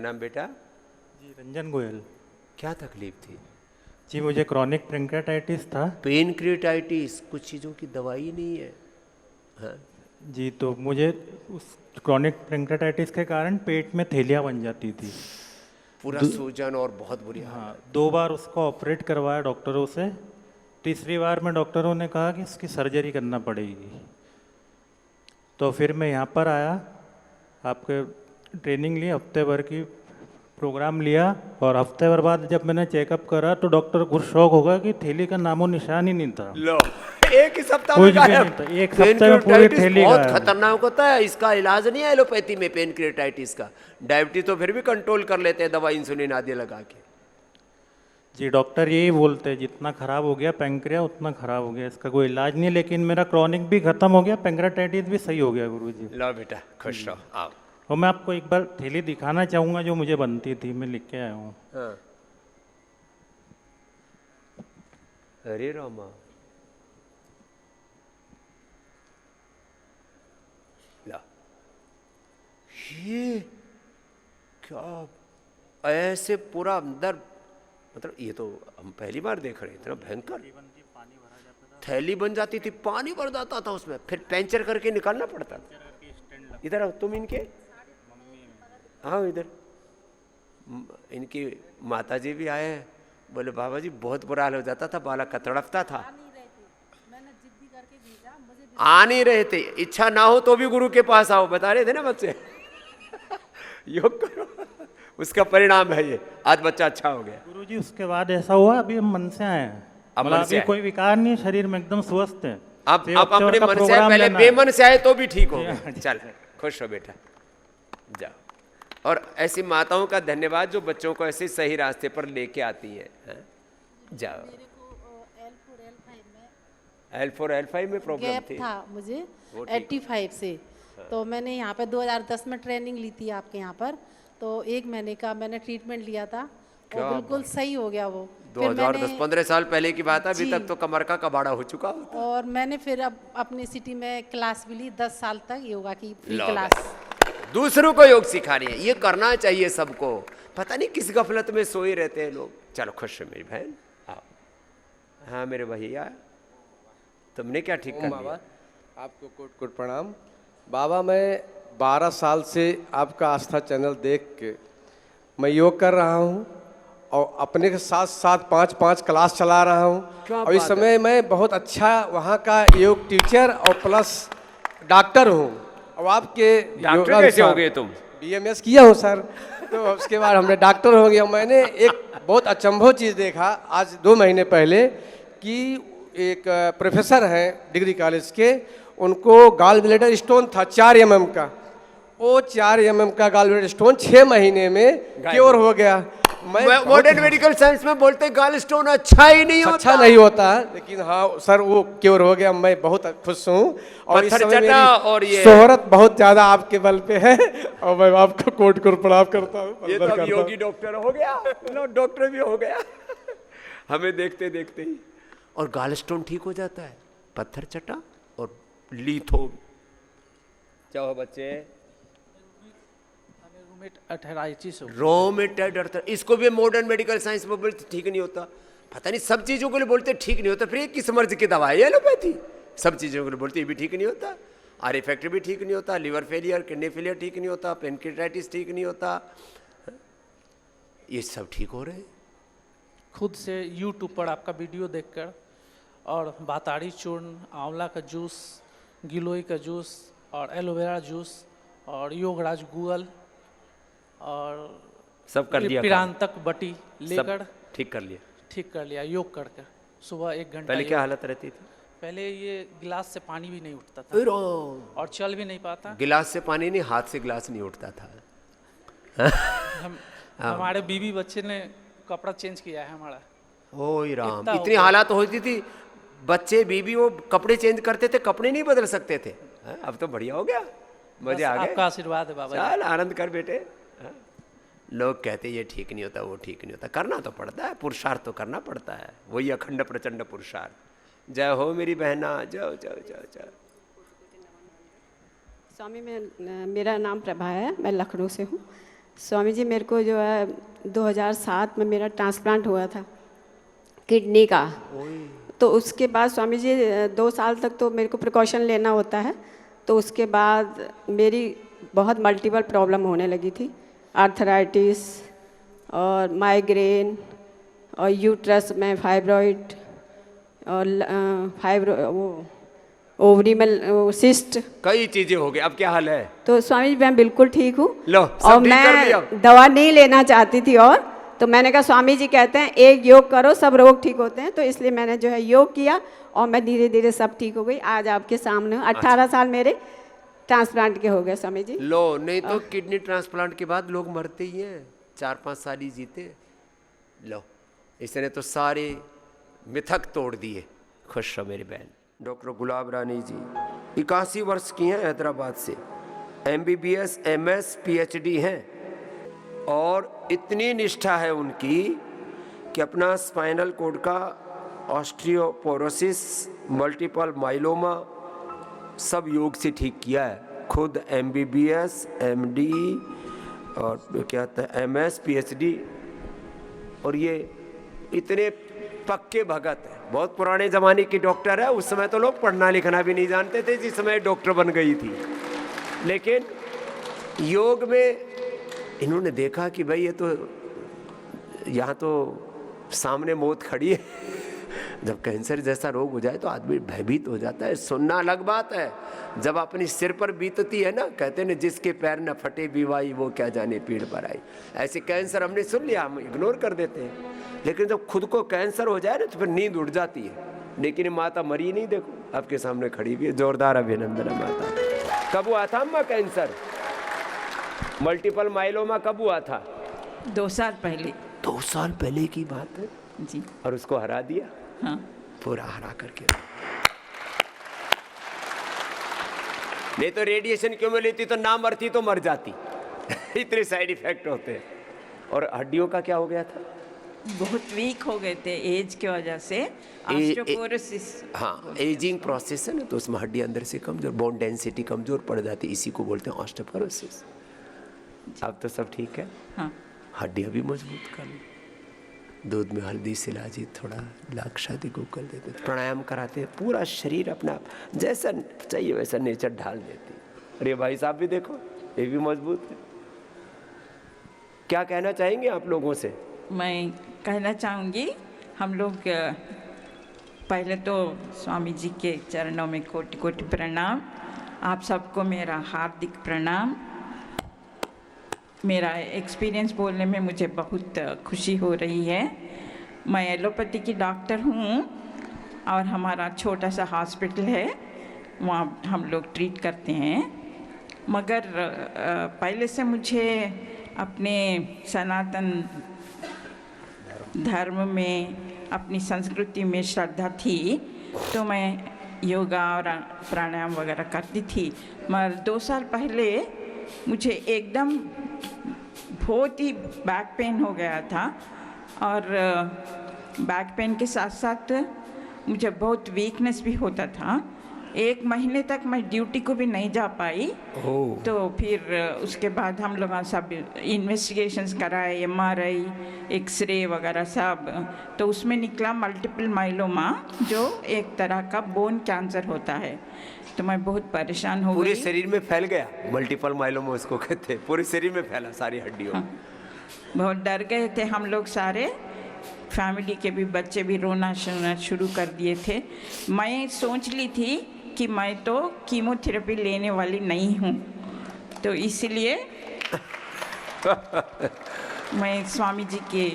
नाम बेटा? जी रंजन गोयल। क्या तकलीफ थी? जी मुझे क्रॉनिक पेंक्रेटाइटिस था। पेनक्रेटाइटिस, कुछ चीज़ों की दवाई नहीं है। हाँ। जी तो मुझे उस क्रॉनिक पेंक्रेटाइटिस के कारण पेट में थैलियाँ बन जाती थी। पूरा सूजन और बहुत बुरी हाँ हालत। 2 बार उसको ऑपरेट करवाया डॉक्टरों से। तीसरी बार में डॉक्टरों ने कहा कि इसकी सर्जरी करना पड़ेगी। तो फिर मैं यहाँ पर आया, आपके ट्रेनिंग ली, हफ्ते भर की प्रोग्राम लिया। और हफ्ते भर बाद जब मैंने चेकअप करा तो डॉक्टर खुद शौक होगा कि थैली का नामो निशान ही नहीं था। लो, एक ही सप्ताह में कुछ भी गायब। नहीं था, एक सप्ताह में पूरी पेनक्रेटाइटिस थैली बहुत गायब। खतरनाक होता है, इसका इलाज नहीं है एलोपैथी में पेनक्रेटाइटिस का। डायबिटीज तो फिर भी कंट्रोल कर लेते हैं दवा इंसुलिन आदि लगा के। जी डॉक्टर यही बोलते हैं जितना खराब हो गया पैंक्रिया उतना खराब हो गया, इसका कोई इलाज नहीं है। लेकिन मेरा क्रॉनिक भी खत्म हो गया, पेंक्रेटाइटिस भी सही हो गया गुरुजी। लो बेटा, खुश रहो, आओ। और मैं आपको एक बार थैली दिखाना चाहूँगा जो मुझे बनती थी, मैं लिख के आया हूँ। हाँ। अरे रामा, ला, ये क्या ऐसे पूरा अंदर, मतलब ये तो हम पहली बार देख रहे हैं, इतना भयंकर। थैली बन जाती थी, पानी भर जाता था उसमें, फिर पंचर करके निकालना पड़ता था। इधर आओ तुम, इनके आओ इधर। इनकी माता जी भी आए हैं, बोले बाबा जी बहुत बुरा हाल हो जाता था, बालक का तड़पता था। आ नहीं रहे थे, इच्छा ना हो तो भी गुरु के पास आओ, बता रहे थे ना बच्चे। योग करो, उसका परिणाम है ये, आज बच्चा अच्छा हो गया। गुरुजी उसके बाद ऐसा हुआ, अभी हम मन से आए हैं। अब मतलब मन से अभी आए। कोई विकार नहीं, शरीर में एकदम स्वस्थ है। अब ये आप हफ्ते भर अपने का मन से आए, प्रोग्राम पहले लेना है। बेमन से आए तो भी ठीक हो जी, गए। हाँ जी। चल खुश हो बेटा, जाओ। और ऐसी माताओं का धन्यवाद जो बच्चों को ऐसे सही रास्ते पर लेके आती है। जाओ। L4 L5 में प्रॉब्लम गैप थी। था मुझे वो ठीक 85 से। तो मैंने यहाँ पे 2010 में ट्रेनिंग ली थी आपके यहाँ पर। तो 1 महीने का मैंने ट्रीटमेंट लिया था क्या और बिल्कुल सही हो गया वो। 2010-15 साल पहले की बात है, अभी जी। तक तो कमर का कबाड़ा हो चुका होता। और मैंने फिर अब अपनी सिटी में क्लास भी ली 10 साल तक योगा की फ्री लो क्लास। दूसरों को योग सिखानी है, ये करना चाहिए सबको। पता नहीं किस गफलत में सोए रहते हैं लोग। चलो खुश है मेरी बहन, आओ। हाँ मेरे भैया, तुमने क्या ठीक कर बाबा लिया? आपको कोट कोट प्रणाम। बाबा मैं 12 साल से आपका आस्था चैनल देख के मैं योग कर रहा हूँ और अपने के साथ साथ 5-5 क्लास चला रहा हूँ। क्या और इस बात है। समय मैं बहुत अच्छा वहाँ का योग टीचर और प्लस डॉक्टर हूँ। और आपके डॉक्टर कैसे हो गए तुम? BMS किया हूँ सर। तो उसके बाद हमने डॉक्टर हो गया। मैंने एक बहुत अचंभव चीज़ देखा आज 2 महीने पहले कि एक प्रोफेसर हैं डिग्री कॉलेज के, उनको गॉल ब्लैडर स्टोन था 4 mm का। वो 4 mm का गॉल ब्लैडर स्टोन 6 महीने में क्योर हो गया। मॉडर्न मेडिकल साइंस में बोलते हैं गॉल स्टोन अच्छा ही नहीं होता। अच्छा नहीं होता, लेकिन हाँ सर वो क्योर हो गया। मैं बहुत खुश हूँ और इस पत्थर समय चटा मेरी और ये शोहरत बहुत ज्यादा आपके बल पे है और मैं आपको कोट कोट प्रणाम करता हूँ। ये तो अब योगी डॉक्टर हो गया, लो डॉक्टर भी हो गया। हमें देखते देखते ही। और गॉल स्टोन ठीक हो जाता है, पत्थर चटा और लीथो। चाहो बच्चे, रोमेटेड अर्थर, इसको भी मॉडर्न मेडिकल साइंस में बोलते ठीक नहीं होता। पता नहीं सब चीजों के लिए बोलते ठीक नहीं होता, फिर ये किस मर्ज की दवाई है एलोपैथी? सब चीजों के लिए बोलते ये भी ठीक नहीं होता, आर इफेक्ट भी ठीक नहीं होता, लिवर फेलियर किडनी फेलियर ठीक नहीं होता, पेनक्रेटाइटिस ठीक नहीं होता, ये सब ठीक हो रहे हैं। खुद से YouTube पर आपका वीडियो देखकर और बाताड़ी चूर्ण, आंवला का जूस, गिलोय का जूस और एलोवेरा जूस और योगराज गूगल और सब कर लिया, पिरांतक बटी लेकर ठीक कर लिया। ठीक कर लिया योग करके। सुबह 1 घंटा पहले क्या हालत रहती थी? पहले ये गिलास से पानी भी नहीं उठता था और चल भी नहीं पाता। गिलास से पानी नहीं, हाथ से गिलास नहीं उठता था। हमारे बीवी बच्चे ने कपड़ा चेंज किया है हमारा। ओए राम, इतना हो इतनी गया। हालात होती थी, बच्चे बीवी वो कपड़े चेंज करते थे, कपड़े नहीं बदल सकते थे। अब तो बढ़िया हो गया, मजे बस आ गए। आपका आशीर्वाद है बाबा जी। चल आनंद कर बेटे। लोग कहते ये ठीक नहीं होता, वो ठीक नहीं होता, करना तो पड़ता है, पुरुषार्थ तो करना पड़ता है, वही अखंड प्रचंड पुरुषार्थ। जय हो मेरी बहना, जाओ जाओ जाओ जाओ। स्वामी, मेरा नाम प्रभा है, मैं लखनऊ से हूँ। स्वामी जी मेरे को जो है 2007 में मेरा ट्रांसप्लांट हुआ था किडनी का। तो उसके बाद स्वामी जी 2 साल तक तो मेरे को प्रिकॉशन लेना होता है। तो उसके बाद मेरी बहुत मल्टीपल प्रॉब्लम होने लगी थी, आर्थराइटिस और माइग्रेन और यूट्रस में फाइब्रॉइड और वो ओवरी में सिस्ट, कई चीजें हो गई। अब क्या हाल है? तो स्वामी जी मैं बिल्कुल ठीक हूँ। लो, और सब ठीक कर दिया। मैं दवा नहीं लेना चाहती थी, और तो मैंने कहा स्वामी जी कहते हैं एक योग करो सब रोग ठीक होते हैं, तो इसलिए मैंने जो है योग किया और मैं धीरे धीरे सब ठीक हो गई। आज आपके सामने हूँ। 18 साल मेरे ट्रांसप्लांट के हो गए स्वामी जी। लो, नहीं तो किडनी ट्रांसप्लांट के बाद लोग मरते ही हैं, 4-5 साल ही जीते। लो, इसने तो सारे मिथक तोड़ दिए। खुश रहो मेरी बहन। डॉक्टर गुलाब रानी जी 81 वर्ष की हैं, हैदराबाद से, MBBS MS PhD हैं, और इतनी निष्ठा है उनकी कि अपना स्पाइनल कॉर्ड का ऑस्टियोपोरोसिस, मल्टीपल माइलोमा सब योग से ठीक किया है। खुद MBBS MD और क्या था MS PhD, और ये इतने पक्के भगत है। बहुत पुराने ज़माने की डॉक्टर है। उस समय तो लोग पढ़ना लिखना भी नहीं जानते थे जिस समय डॉक्टर बन गई थी, लेकिन योग में इन्होंने देखा कि भाई ये तो यहाँ तो सामने मौत खड़ी है। जब कैंसर जैसा रोग हो जाए तो आदमी भयभीत हो जाता है। सुनना अलग बात है, जब अपनी सिर पर बीतती है ना, कहते हैं जिसके पैर न फटे बीवाई वो क्या जाने पीड़ पर आई। ऐसे कैंसर हमने सुन लिया, हम इग्नोर कर देते हैं, लेकिन जब खुद को कैंसर हो जाए ना तो फिर नींद उड़ जाती है। लेकिन माता मरी नहीं, देखो आपके सामने खड़ी हुई है। जोरदार अभिनंदन है माता। कब हुआ था अम्मा कैंसर? मल्टीपल माइलोमा कब हुआ था? 2 साल पहले। 2 साल पहले की बात है जी। और उसको हरा दिया। हाँ। पूरा हरा करके। नहीं तो रेडिएशन क्यों में लेती, तो ना मरती तो मर जाती। इतने साइड इफेक्ट होते हैं। और हड्डियों का क्या हो गया था? बहुत वीक हो गए थे एज की वजह से, ऑस्टियोपोरोसिस। हाँ, एजिंग प्रोसेस है ना, तो उसमें हड्डी अंदर से कमजोर, बोन डेंसिटी कमजोर पड़ जाती, इसी को बोलते हैं ऑस्टियोपोरोसिस। अब तो सब ठीक है। हाँ। हड्डियाँ भी मजबूत कर लो, दूध में हल्दी सिलाजी थोड़ा लाख शादी को कर देते, प्राणायाम कराते, पूरा शरीर अपना जैसा चाहिए वैसा नेचर ढाल देती। अरे भाई साहब भी देखो, ये भी मजबूत है। क्या कहना चाहेंगे आप लोगों से? मैं कहना चाहूँगी, हम लोग पहले तो स्वामी जी के चरणों में कोटि कोटि प्रणाम। आप सबको मेरा हार्दिक प्रणाम। मेरा एक्सपीरियंस बोलने में मुझे बहुत खुशी हो रही है। मैं एलोपैथी की डॉक्टर हूँ और हमारा छोटा सा हॉस्पिटल है, वहाँ हम लोग ट्रीट करते हैं। मगर पहले से मुझे अपने सनातन धर्म में, अपनी संस्कृति में श्रद्धा थी, तो मैं योगा और प्राणायाम वगैरह करती थी। मगर 2 साल पहले मुझे एकदम बहुत ही बैक पेन हो गया था, और बैक पेन के साथ साथ मुझे बहुत वीकनेस भी होता था। 1 महीने तक मैं ड्यूटी को भी नहीं जा पाई। तो फिर उसके बाद हम लोग सब इन्वेस्टिगेशंस कराए, MRI, एक्सरे वगैरह सब, तो उसमें निकला मल्टीपल माइलोमा, जो एक तरह का बोन कैंसर होता है। तो मैं बहुत परेशान हो गई। पूरे शरीर में फैल गया मल्टीपल माइलोमा, उसको कहते हैं, पूरे शरीर में फैला, सारी हड्डियों। हाँ, बहुत डर गए थे हम लोग सारे, फैमिली के भी बच्चे भी रोना शुरू कर दिए थे। मैं सोच ली थी कि मैं तो कीमोथेरेपी लेने वाली नहीं हूँ, तो इसलिए मैं स्वामी जी के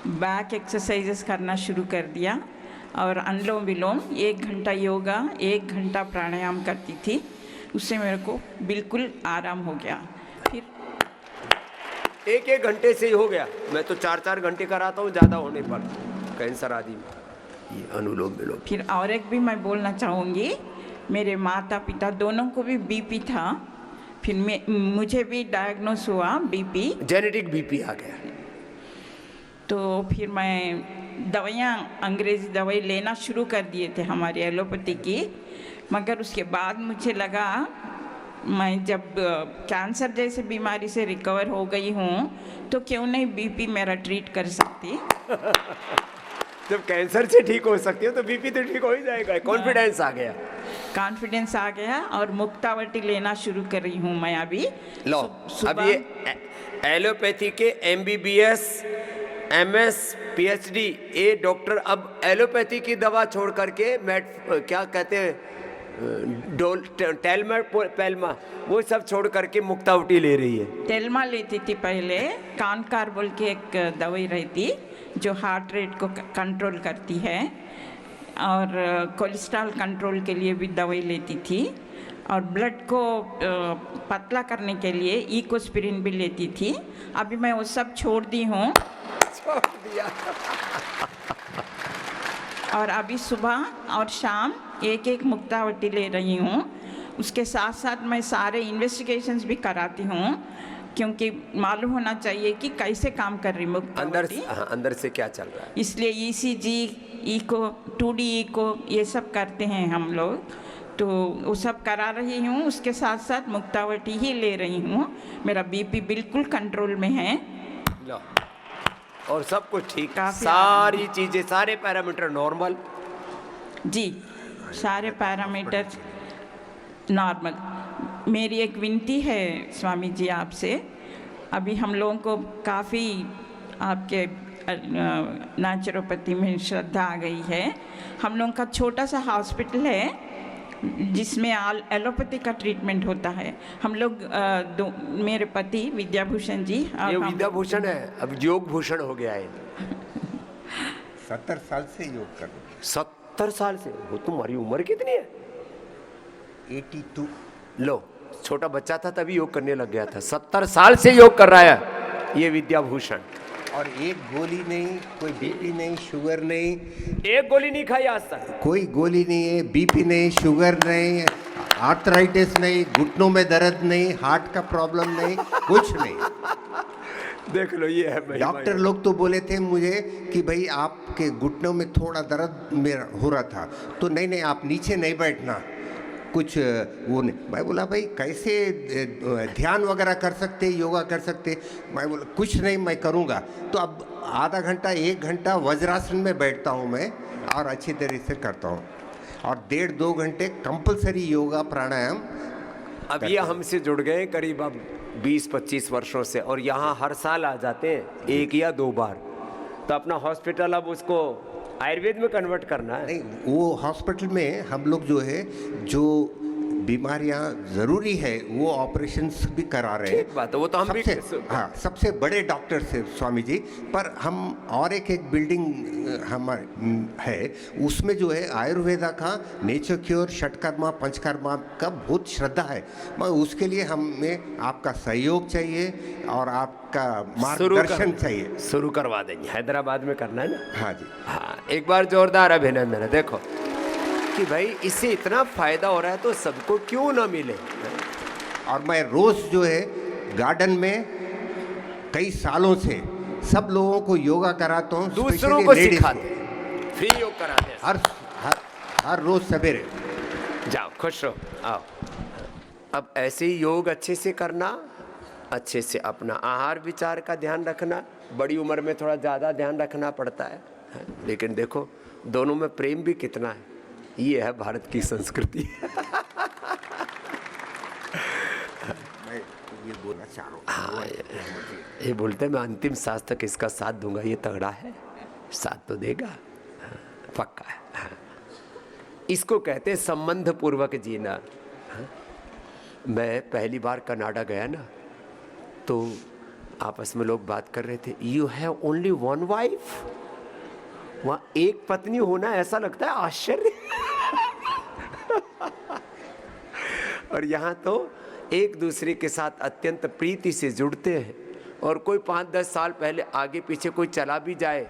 बैक एक्सरसाइजेस करना शुरू कर दिया, और अनुलोम विलोम 1 घंटा योगा, 1 घंटा प्राणायाम करती थी। उससे मेरे को बिल्कुल आराम हो गया। फिर 1-1 घंटे से ही हो गया। मैं तो 4-4 घंटे कराता हूँ ज़्यादा होने पर, कैंसर आदि में, ये अनुलोम विलोम। फिर और एक भी मैं बोलना चाहूँगी, मेरे माता पिता दोनों को भी BP था। फिर मुझे भी डायग्नोस हुआ BP, जेनेटिक BP आ गया। तो फिर मैं दवाइयाँ, अंग्रेज़ी दवाई लेना शुरू कर दिए थे हमारे एलोपैथी की। मगर उसके बाद मुझे लगा मैं जब कैंसर जैसे बीमारी से रिकवर हो गई हूँ तो क्यों नहीं बीपी मेरा ट्रीट कर सकती। जब कैंसर से ठीक हो सकती हो तो बीपी तो ठीक हो ही जाएगा। कॉन्फिडेंस आ गया, कॉन्फिडेंस आ गया और मुक्तावटी लेना शुरू कर रही हूँ मैं अभी। लो अब ये एलोपैथी के MBBS MS PhD ये डॉक्टर अब एलोपैथी की दवा छोड़ करके क्या कहते हैं टेलमा पेलमा वो सब छोड़ करके मुक्तावटी ले रही है। टेलमा लेती थी पहले, कानकार बोल के एक दवाई रहती जो हार्ट रेट को कंट्रोल करती है और कोलेस्ट्रॉल कंट्रोल के लिए भी दवाई लेती थी और ब्लड को पतला करने के लिए इकोस्पिरिन भी लेती थी। अभी मैं वो सब छोड़ दी हूँ। छोड़ दिया। और अभी सुबह और शाम एक एक मुक्तावटी ले रही हूँ। उसके साथ साथ मैं सारे इन्वेस्टिगेशंस भी कराती हूँ क्योंकि मालूम होना चाहिए कि कैसे काम कर रही मुक्तावटी, अंदर से क्या चल रहा है। इसलिए ECG, इको, 2D इको ये सब करते हैं हम लोग, तो वो सब करा रही हूँ। उसके साथ साथ मुक्तावटी ही ले रही हूँ। मेरा BP बिल्कुल कंट्रोल में है। लो और सब कुछ ठीक, काफी सारी चीजें सारे पैरामीटर नॉर्मल। जी सारे पैरामीटर नॉर्मल। मेरी एक विनती है स्वामी जी आपसे, अभी हम लोगों को काफ़ी आपके नेचुरोपैथी में श्रद्धा आ गई है। हम लोगों का छोटा सा हॉस्पिटल है जिसमें एलोपैथी का ट्रीटमेंट होता है। हम लोग मेरे पति विद्याभूषण जी, ये विद्याभूषण है, अब योग भूषण हो गया है। 70 साल से योग कर रहे 70 साल से? वो तुम्हारी उम्र कितनी है? 82। लो छोटा बच्चा था तभी योग करने लग गया था, 70 साल से योग कर रहा है ये विद्याभूषण। और एक गोली नहीं, कोई बीपी नहीं, शुगर नहीं, एक गोली नहीं खाई आज तक। कोई गोली नहीं है, बीपी नहीं, शुगर नहीं, आर्थराइटिस नहीं, घुटनों में दर्द नहीं, हार्ट का प्रॉब्लम नहीं, कुछ नहीं। देख लो ये है। डॉक्टर लोग तो बोले थे मुझे कि भाई आपके घुटनों में थोड़ा दर्द मेरा हो रहा था, तो नहीं आप नीचे नहीं बैठना, कुछ वो नहीं। मैं बोला भाई कैसे ध्यान वगैरह कर सकते, योगा कर सकते? मैं बोला कुछ नहीं मैं करूँगा। तो अब आधा घंटा 1 घंटा वज्रासन में बैठता हूँ मैं और अच्छी तरह से करता हूँ, और 1.5-2 घंटे कंपलसरी योगा प्राणायाम। अब ये हमसे जुड़ गए करीब अब 20-25 वर्षों से, और यहाँ हर साल आ जाते हैं 1 या 2 बार। तो अपना हॉस्पिटल अब उसको आयुर्वेद में कन्वर्ट करना है। नहीं, वो हॉस्पिटल में हम लोग जो है जो बीमारियां ज़रूरी है वो ऑपरेशंस भी करा रहे हैं। ठीक बात है, वो तो हम भी हाँ सबसे बड़े डॉक्टर से स्वामी जी। पर हम और एक बिल्डिंग हमारे है, उसमें जो है आयुर्वेदा का नेचर क्योर, षटकर्मा, पंचकर्मा का बहुत श्रद्धा है। मैं उसके लिए हमें आपका सहयोग चाहिए और आपका मार्गदर्शन चाहिए। शुरू करवा देंगे, हैदराबाद में करना है ना। हाँ जी, हाँ एक बार जोरदार अभिनंदन है। देखो कि भाई इससे इतना फायदा हो रहा है तो सबको क्यों ना मिले। और मैं रोज जो है गार्डन में कई सालों से सब लोगों को योगा कराता हूँ, दूसरों को सिखाते, फ्री योग कराते हैं हर रोज सवेरे। जाओ खुश रहो, आओ। अब ऐसे ही योग अच्छे से करना, अच्छे से अपना आहार विचार का ध्यान रखना। बड़ी उम्र में थोड़ा ज़्यादा ध्यान रखना पड़ता है, लेकिन देखो दोनों में प्रेम भी कितना है। ये है भारत की संस्कृति। मैं ये बोलना चाह रहा हूँ। हाँ ये बोलते मैं अंतिम सांस तक इसका साथ दूंगा। ये तगड़ा है, साथ तो देगा, पक्का है। इसको कहते हैं संबंध पूर्वक जीना। मैं पहली बार कनाडा गया ना, तो आपस में लोग बात कर रहे थे, यू हैव ओनली 1 वाइफ। वहाँ एक पत्नी होना ऐसा लगता है आश्चर्य। और यहाँ तो एक दूसरे के साथ अत्यंत प्रीति से जुड़ते हैं, और कोई 5-10 साल पहले आगे पीछे कोई चला भी जाए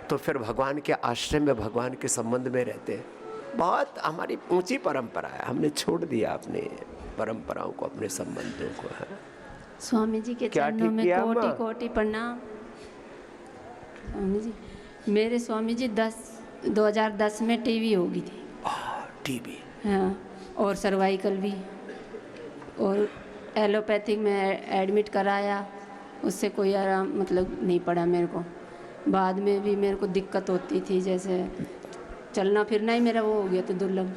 तो फिर भगवान के आश्रय में भगवान के संबंध में रहते हैं। बहुत हमारी ऊंची परंपरा है, हमने छोड़ दिया अपने परंपराओं को, अपने संबंधों को। है स्वामी जी के चरणों में कोटि कोटि प्रणाम। स्वामी जी, मेरे स्वामी जी 2010 में टीबी हो गई थी। टीबी? हाँ, और सर्वाइकल भी। और एलोपैथिक में एडमिट कराया, उससे कोई आराम मतलब नहीं पड़ा मेरे को। बाद में भी मेरे को दिक्कत होती थी, जैसे चलना फिरना ही मेरा वो हो गया था दुर्लभ।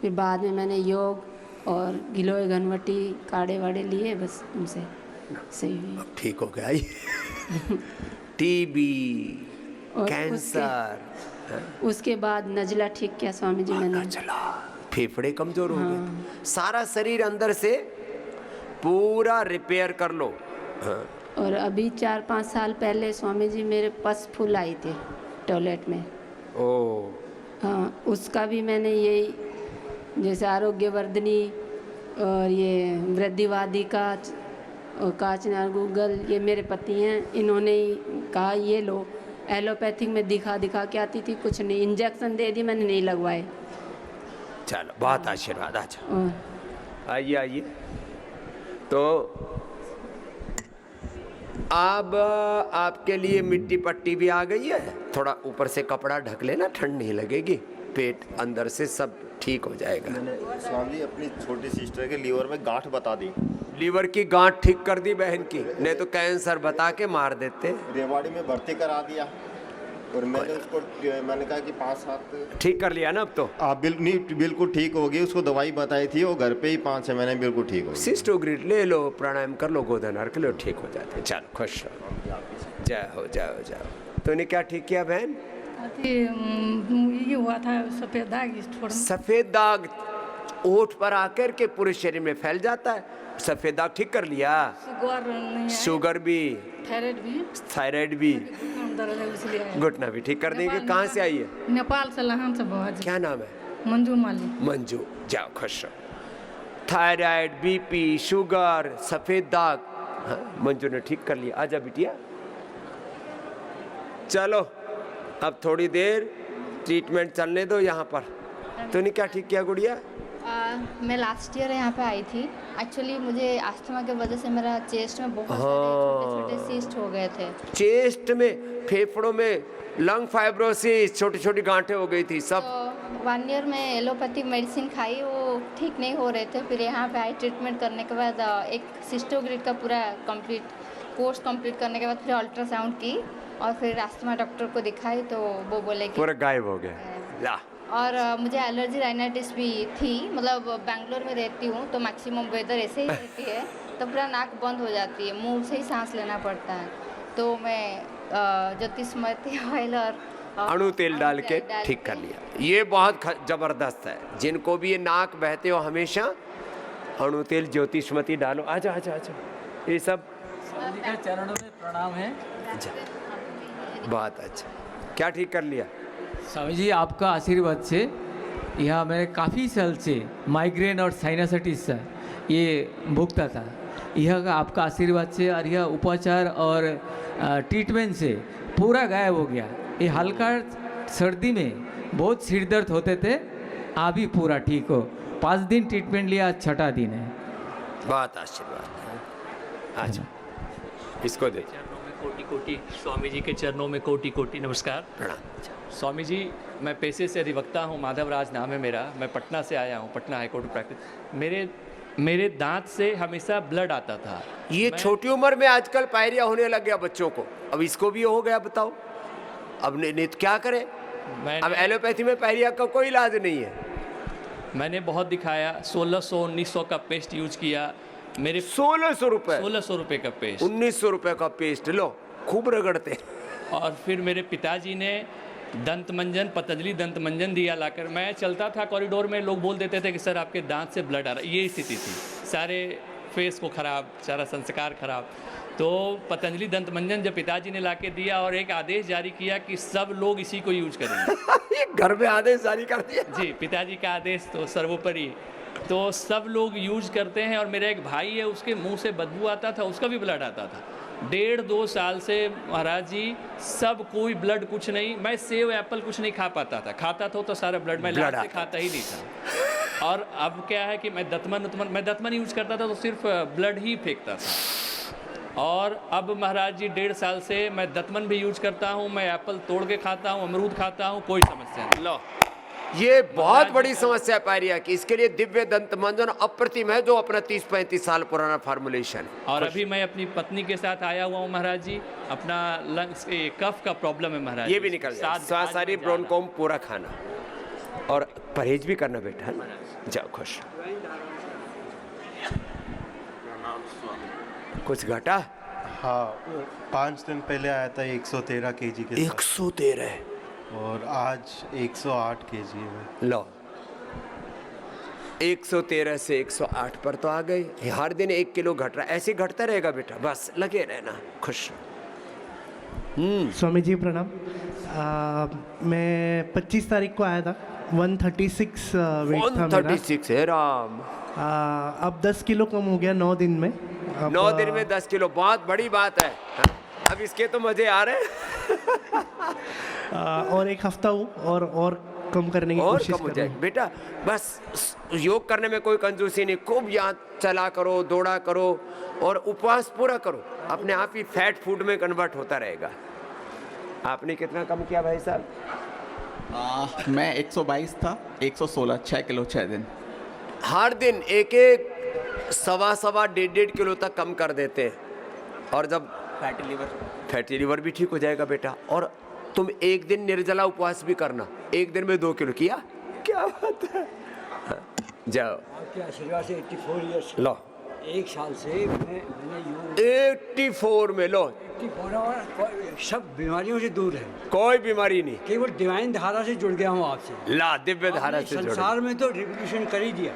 फिर बाद में मैंने योग और गिलोय घनवटी काढ़े वाड़े लिए, बस उनसे सही हुई। ठीक हो गया ये। टीबी, और कैंसर, उसके बाद नजला ठीक किया स्वामी जी मैंने। चला, फेफड़े कमजोर हो गए, सारा शरीर अंदर से पूरा रिपेयर कर लो। हाँ। और अभी 4-5 साल पहले स्वामी जी मेरे पास फूल आई थे टॉयलेट में। ओ, हाँ, उसका भी मैंने यही जैसे आरोग्यवर्धनी और ये वृद्धिवादी काच और काचनार गूगल, ये मेरे पति हैं, इन्होंने ही कहा ये लो। एलोपैथिक में दिखा के आती थी, कुछ नहीं, इंजेक्शन दे दी, मैंने नहीं लगवाए। चलो बहुत आशीर्वाद। अच्छा और आइए आइए। तो अब आपके लिए मिट्टी पट्टी भी आ गई है, थोड़ा ऊपर से कपड़ा ढक लेना, ठंड नहीं लगेगी, पेट अंदर से सब ठीक हो जाएगा। मैंने स्वामी जी अपनी छोटी सिस्टर के लीवर में गांठ बता दी। लीवर की गांठ ठीक कर दी बहन की, नहीं तो कैंसर बता के मार देते। रेवाड़ी में भर्ती करा दिया और मैंने उसको मैंने कहा कि 5-7 ठीक कर लिया ना अब तो? आप बिल्कुल ठीक हो गई। उसको दवाई बताई थी, वो घर पे ही 5-6 महीने बिल्कुल ठीक हो गई। सिस्टोग्रिड ले लो, प्राणायाम कर लो, गोधन अर्घ लो, ठीक हो जाते। चलो खुश रहो, जय हो जाओ जाओ। तूने क्या ठीक किया बहन? ये हुआ था सफ़ेद दाग, सफेद दाग ओठ पर आकर के पूरे शरीर में फैल जाता है। सफेद दाग ठीक कर लिया? शुगर भी, थायराइड भी, घुटना भी ठीक कर देंगे। कहाँ से आई है? नेपाल से, लहान से बहुत। क्या नाम है? मंजू माली। मंजू, जाओ खुश रहो। थायराइड, बीपी, शुगर, सफेद दाग, हाँ, मंजू ने ठीक कर लिया। आजा बिटिया, चलो अब थोड़ी देर ट्रीटमेंट चलने दो यहाँ पर। तूने क्या ठीक किया गुड़िया? मैं लास्ट ईयर यहाँ पे आई थी। एक्चुअली मुझे अस्थमा की वजह से मेरा चेस्ट में बहुत सारे छोटे सिस्ट हो गए थे। चेस्ट में, फेफड़ों में लंग फाइब्रोसिस, छोटी छोटी गांठें हो गई थी सब। तो 1 ईयर में एलोपैथिक मेडिसिन खाई, वो ठीक नहीं हो रहे थे। फिर यहाँ पे आई, ट्रीटमेंट करने के बाद एक सिस्टोग्रिड का पूरा कोर्स कंप्लीट करने के बाद फिर अल्ट्रासाउंड की और फिर अस्थमा डॉक्टर को दिखाई, तो वो बोले कि पूरा गायब हो गया। और मुझे एलर्जी राइनाइटिस भी थी। मतलब बेंगलोर में रहती हूँ तो मैक्सिमम वेदर ऐसे ही रहती है, तो पूरा नाक बंद हो जाती है, मुंह से ही सांस लेना पड़ता है। तो मैं ज्योतिषमती ऑयल और अणु तेल डाल के ठीक कर लिया। ये बहुत जबरदस्त है। जिनको भी ये नाक बहते हो हमेशा अणु तेल ज्योतिषमती डालो। आजा आजा आजा, ये सब चरणों में प्रणाम है। बहुत अच्छा, क्या ठीक कर लिया? स्वामी जी आपका आशीर्वाद से यहाँ मैंने काफ़ी साल से माइग्रेन और साइनसाइटिस ये भुगता था। यह आपका आशीर्वाद से और यह उपचार और ट्रीटमेंट से पूरा गायब हो गया। ये हल्का सर्दी में बहुत सिर दर्द होते थे, अभी पूरा ठीक हो। 5 दिन ट्रीटमेंट लिया, 6ठा दिन है। बहुत आशीर्वाद है। अच्छा इसको दे। कोटि कोटि स्वामी जी के चरणों में कोटि कोटि नमस्कार, प्रणाम। स्वामी जी मैं पेशे से अधिवक्ता हूँ, माधव राज नाम है मेरा। मैं पटना से आया हूँ, पटना हाई कोर्ट प्रैक्टिस। मेरे दांत से हमेशा ब्लड आता था। ये छोटी उम्र में आजकल पायरिया होने लग गया बच्चों को, अब इसको भी हो गया, बताओ अब नहीं तो क्या करें? अब एलोपैथी में पायरिया का कोई इलाज नहीं है। मैंने बहुत दिखाया, 1600-1900 का पेस्ट यूज किया। मेरे 1600 रुपये? 1600 रुपये का पेस्ट। 1900 रुपये का पेस्ट लो, खूब रगड़ते। और फिर मेरे पिताजी ने दंत मंजन, पतंजलि दंत मंजन दिया लाकर। मैं चलता था कॉरिडोर में, लोग बोल देते थे कि सर आपके दांत से ब्लड आ रहा है। ये स्थिति थी, सारे फेस को खराब, सारा संस्कार खराब। तो पतंजलि दंत मंजन जब पिताजी ने लाके दिया और एक आदेश जारी किया कि सब लोग इसी को यूज करेंगे। घर में आदेश जारी कर दिया? जी, पिताजी का आदेश तो सर्वोपरि, तो सब लोग यूज करते हैं। और मेरा एक भाई है, उसके मुंह से बदबू आता था, उसका भी ब्लड आता था। 1.5-2 साल से महाराज जी सब कोई ब्लड कुछ नहीं। मैं सेव एप्पल कुछ नहीं खा पाता था, खाता था तो सारा ब्लड मैं लाड से खाता ही नहीं था। और अब क्या है कि मैं दतमन यूज करता था तो सिर्फ ब्लड ही फेंकता था। और अब महाराज जी 1.5 साल से मैं दतमन भी यूज करता हूँ, मैं एप्पल तोड़ के खाता हूँ, अमरूद खाता हूँ, कोई समस्या नहीं। लो ये बहुत बड़ी समस्या पाई रही है कि इसके लिए दिव्य दंत मंजन अप्रतिम है, जो अपना 30-35 साल पुराना फार्मूलेशन है। और अभी मैं अपनी पत्नी के साथ आया हुआ हूँ महाराज जी, अपना लंग्स कफ का प्रॉब्लम है महाराज ये जी। भी निकल जाए। साथ सारी ब्रोनकोम पूरा खाना और परहेज भी करना बेटा, है ना? जाओ खुश। कुछ घटा? हाँ, 5 दिन पहले आया था 113 केजी के साथ। 113 और आज 108 केजी है। लो 113 से 108 पर तो आ गए। हर दिन 1 किलो घट रहा है, ऐसे घटता रहेगा बेटा, बस लगे रहना, खुश। स्वामी जी प्रणाम। मैं 25 तारीख को आया था, 136 वेट था मेरा। 136 है राम। अब 10 किलो कम हो गया 9 दिन में। 9 दिन में 10 किलो, बहुत बड़ी बात है। अब इसके तो मजे आ रहे हैं। और एक हफ्ता हो और कम करने की कोशिश कम हो जाए बेटा। बस योग करने में कोई कंजूसी नहीं, खूब याद चला करो, दौड़ा करो और उपवास पूरा करो, अपने आप ही फैट फूड में कन्वर्ट होता रहेगा। आपने कितना कम किया भाई साहब? मैं 122 था, 116, 6 किलो 6 दिन। हर दिन एक 1.25 किलो तक कम कर देते हैं। और जब फैटी लिवर भी ठीक हो जाएगा बेटा। और तुम एक दिन निर्जला उपवास भी करना, एक दिन में 2 किलो किया, क्या बात है। हाँ, जाओ। आपके आशीर्वाद से 84 ईयर्स लो, 1 साल से मैंने योग 84 में लो, 84 और सब बीमारियों से दूर है, कोई बीमारी नहीं, केवल डिवाइन धारा से जुड़ गया हूँ आपसे। ला दिव्य धारा से जुड़। संसार में तो रिवोल्यूशन कर ही दिया,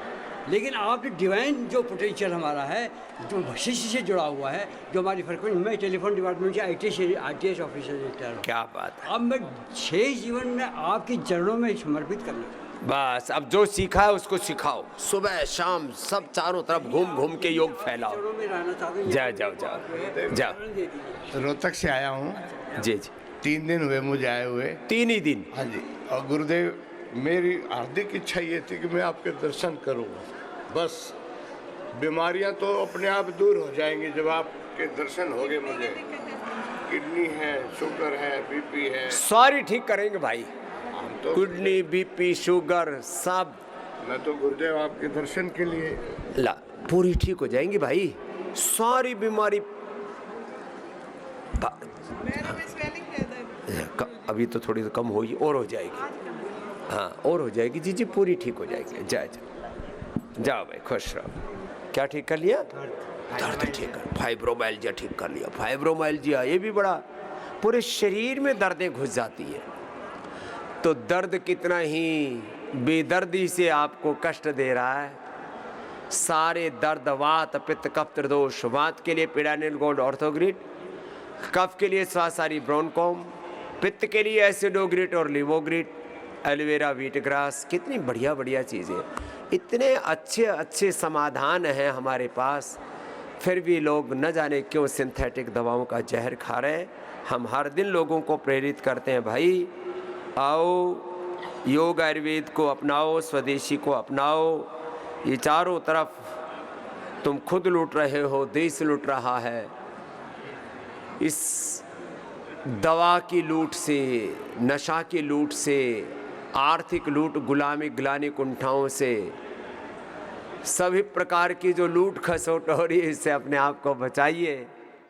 लेकिन आपने डिवाइन जो पोटेंशियल हमारा है, जो शिष्य से जुड़ा हुआ है, जो हमारी फ्रिक्वेंसी, मैं टेलीफोन डिपार्टमेंट से ITS ऑफिसर रिटायर हूँ। क्या बात है। अब मैं 6 जीवन में आपके चरणों में समर्पित करना चाहता हूँ। बस अब जो सीखा है उसको सिखाओ, सुबह शाम सब चारों तरफ घूम घूम के योग फैलाओ। जाओ जाओ जाओ जाओ। रोहतक से आया हूँ जी जी। 3 दिन हुए मुझे आए हुए। 3 ही दिन? हाँ जी। और गुरुदेव, मेरी हार्दिक इच्छा ये थी कि मैं आपके दर्शन करूँ, बस बीमारियां तो अपने आप दूर हो जाएंगी जब आपके दर्शन होंगे। मुझे किडनी है, शुगर है, BP है, सारी ठीक करेंगे भाई। तो किडनी, BP, शुगर सब। मैं तो गुरुदेव आपके दर्शन के लिए ला पूरी ठीक हो जाएंगी भाई, सारी बीमारी। अभी तो थोड़ी तो कम होगी, और हो जाएगी। हाँ और हो जाएगी जी जी, पूरी ठीक हो जाएगी। जाओ भाई, खुश रहो। क्या ठीक कर लिया? दर्द ठीक कर, फाइब्रोमाइल्जिया ठीक कर लिया। फाइब्रोमाइल्जिया ये भी बड़ा, पूरे शरीर में दर्दें घुस जाती है। तो दर्द कितना ही बेदर्दी से आपको कष्ट दे रहा है। सारे दर्द, वात, पित्त, कफ, त्रिदोष। वात के लिए पिडानिल गोल्ड ऑर्थोग्रिड, कफ के लिए स्वासारी ब्रोनकोम, पित्त के लिए एसिडोग्रिड और लिवोग्रिड, एलोवेरा, व्हीट ग्रास। कितनी बढ़िया बढ़िया चीज़ें, इतने अच्छे अच्छे समाधान हैं हमारे पास, फिर भी लोग न जाने क्यों सिंथेटिक दवाओं का जहर खा रहे हैं। हम हर दिन लोगों को प्रेरित करते हैं, भाई आओ योग आयुर्वेद को अपनाओ, स्वदेशी को अपनाओ। ये चारों तरफ तुम खुद लूट रहे हो, देश लूट रहा है। इस दवा की लूट से, नशा की लूट से, आर्थिक लूट, गुलामी, ग्लानि, कुंठाओं से, सभी प्रकार की जो लूट खसोट हो रही है, इससे अपने आप को बचाइए।